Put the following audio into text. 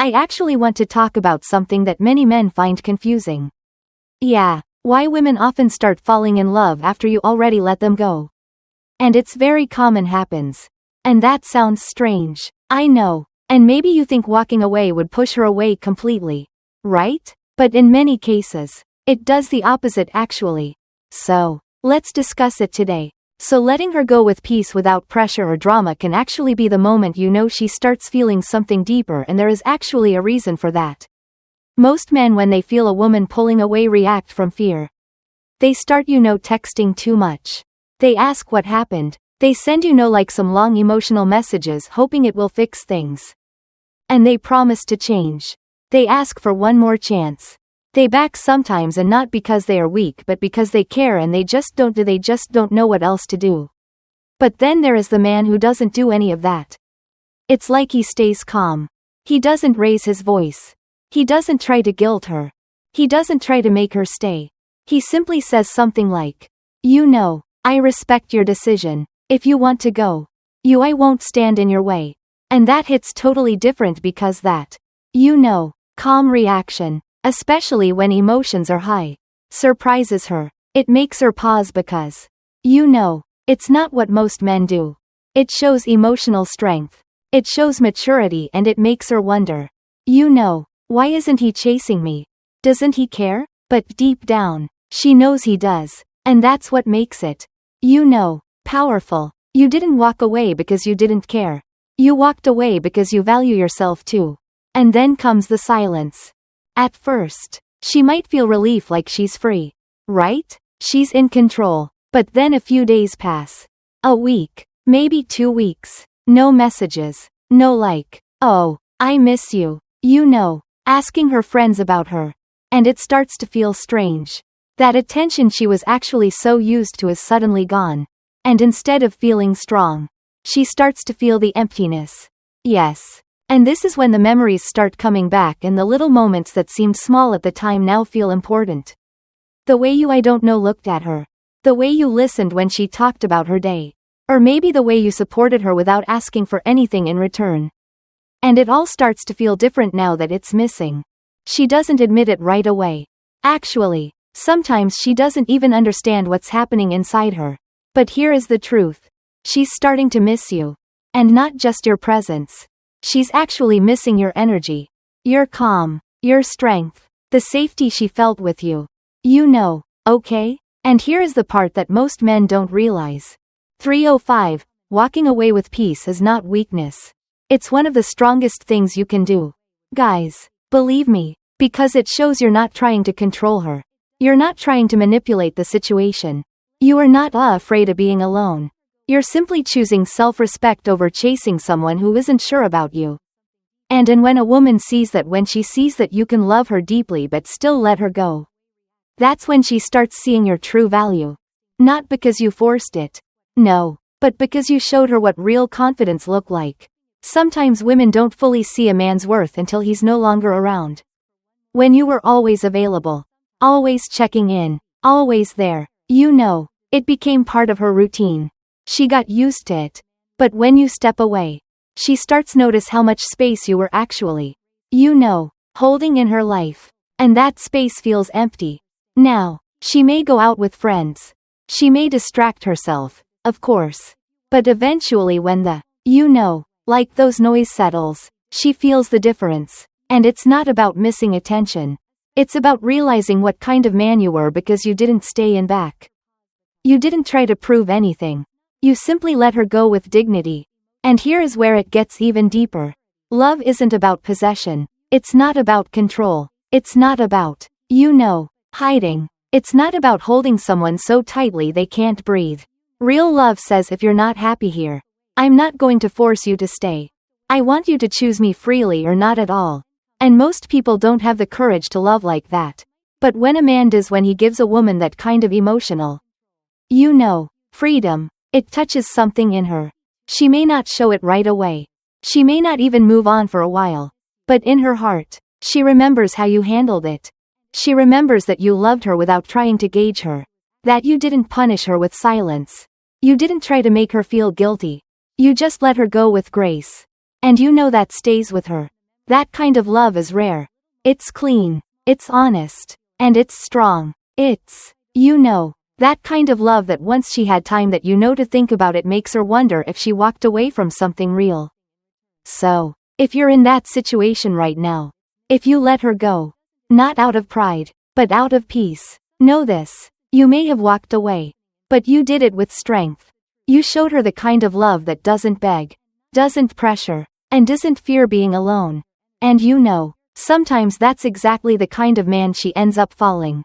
I actually want to talk about something that many men find confusing. Yeah, why women often start falling in love after you already let them go. And it's very common happens. And that sounds strange. I know. And maybe you think walking away would push her away completely. Right? But in many cases, it does the opposite actually. So, let's discuss it today. So letting her go with peace without pressure or drama can actually be the moment you know she starts feeling something deeper, and there is actually a reason for that. Most men, when they feel a woman pulling away, react from fear. They start texting too much. They ask what happened. They send like some long emotional messages hoping it will fix things. And they promise to change. They ask for one more chance. They back sometimes, and not because they are weak but because they care, and they just don't know what else to do. But then there is the man who doesn't do any of that. It's like he stays calm. He doesn't raise his voice. He doesn't try to guilt her. He doesn't try to make her stay. He simply says something like, I respect your decision. If you want to go, I won't stand in your way. And that hits totally different because that, calm reaction, especially when emotions are high, surprises her. It makes her pause because, it's not what most men do. It shows emotional strength. It shows maturity, and it makes her wonder, why isn't he chasing me? Doesn't he care? But deep down, she knows he does. And that's what makes it, powerful. You didn't walk away because you didn't care. You walked away because you value yourself too. And then comes the silence. At first, she might feel relief, like she's free. Right? She's in control. But then a few days pass. A week. Maybe 2 weeks. No messages. No oh, I miss you. Asking her friends about her. And it starts to feel strange. That attention she was actually so used to is suddenly gone. And instead of feeling strong, she starts to feel the emptiness. Yes. And this is when the memories start coming back, and the little moments that seemed small at the time now feel important. The way you looked at her. The way you listened when she talked about her day. Or maybe the way you supported her without asking for anything in return. And it all starts to feel different now that it's missing. She doesn't admit it right away. Actually, sometimes she doesn't even understand what's happening inside her. But here is the truth. She's starting to miss you. And not just your presence. She's actually missing your energy. Your calm. Your strength. The safety she felt with you. Okay? And here is the part that most men don't realize. 305. Walking away with peace is not weakness. It's one of the strongest things you can do. Guys, believe me. Because it shows you're not trying to control her. You're not trying to manipulate the situation. You are not afraid of being alone. You're simply choosing self-respect over chasing someone who isn't sure about you. And when a woman sees that, when she sees that you can love her deeply but still let her go, that's when she starts seeing your true value. Not because you forced it. No. But because you showed her what real confidence looked like. Sometimes women don't fully see a man's worth until he's no longer around. When you were always available. Always checking in. Always there. It became part of her routine. She got used to it. But when you step away, she starts notice how much space you were actually, holding in her life. And that space feels empty. Now, she may go out with friends. She may distract herself, of course. But eventually when the, those noise settles, she feels the difference. And it's not about missing attention. It's about realizing what kind of man you were because you didn't stay in back. You didn't try to prove anything. You simply let her go with dignity. And here is where it gets even deeper. Love isn't about possession. It's not about control. It's not about, hiding. It's not about holding someone so tightly they can't breathe. Real love says, if you're not happy here, I'm not going to force you to stay. I want you to choose me freely or not at all. And most people don't have the courage to love like that. But when a man does, when he gives a woman that kind of emotional, freedom, it touches something in her. She may not show it right away. She may not even move on for a while. But in her heart, she remembers how you handled it. She remembers that you loved her without trying to gauge her. That you didn't punish her with silence. You didn't try to make her feel guilty. You just let her go with grace. And that stays with her. That kind of love is rare. It's clean, it's honest, and it's strong. It's, that kind of love that once she had time that to think about it makes her wonder if she walked away from something real. So, if you're in that situation right now, if you let her go, not out of pride, but out of peace, know this: you may have walked away, but you did it with strength. You showed her the kind of love that doesn't beg, doesn't pressure, and doesn't fear being alone. And sometimes that's exactly the kind of man she ends up falling